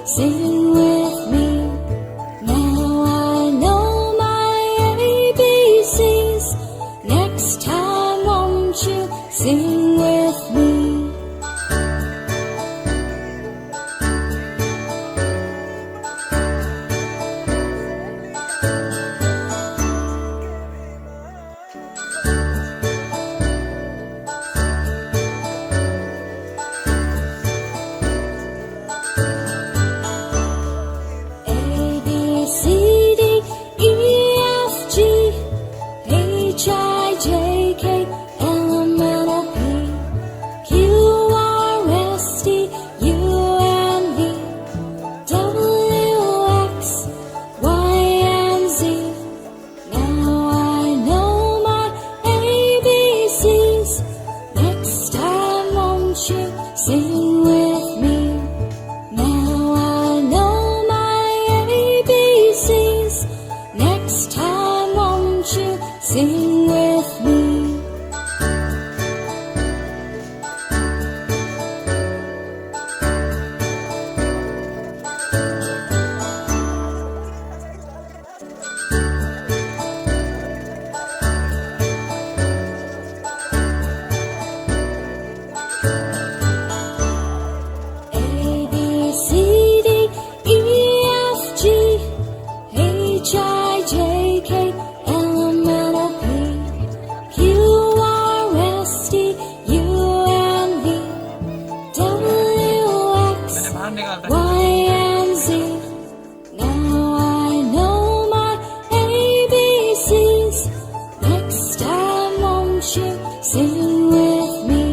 Sing with me. Now I know my ABCs. Next time, won't you sing with me? Sing with me. Now I know my ABCs. Next time, won't you sing with me? Sing with me.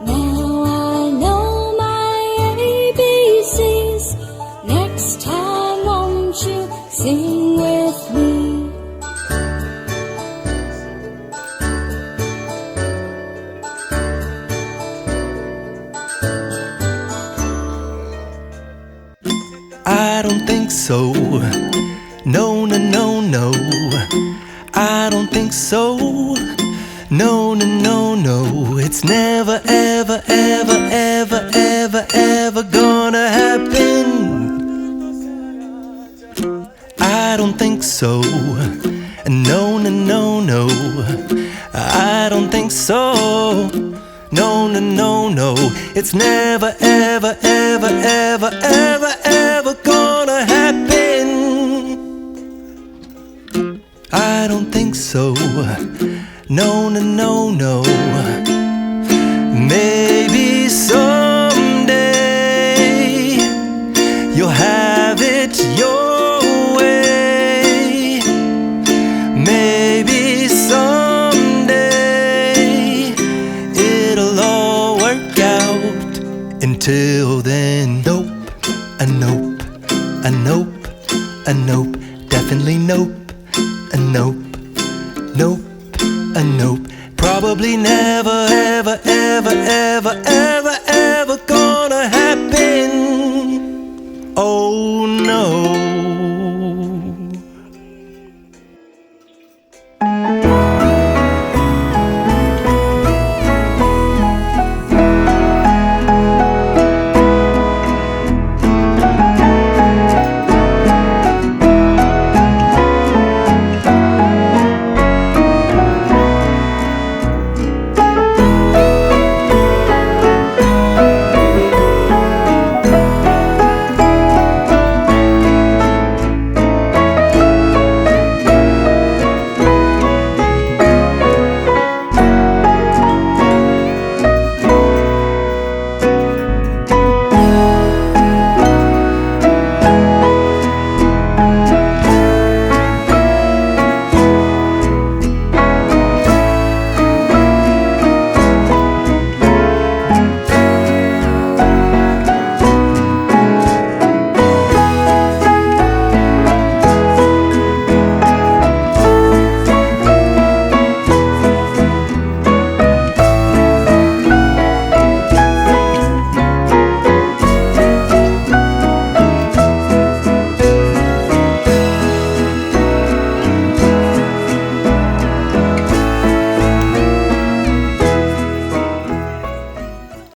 Now I know my ABCs. Next time, won't you sing with me? I don't think so. No, no, no, no. I don't think so. No, no, no, no. It's never, ever, ever, ever, ever, ever gonna happen. I don't think so. No, no, no, no. I don't think so. No, no, no, no. It's never, ever, ever, ever, ever, ever gonna happen. I don't think so. No, no, no, no. Maybe someday you'll have it your way. Maybe someday it'll all work out. Until then, nope, a nope, a nope, a nope, definitely nope, a nope, nope, a nope. Probably never, ever, ever, ever, ever,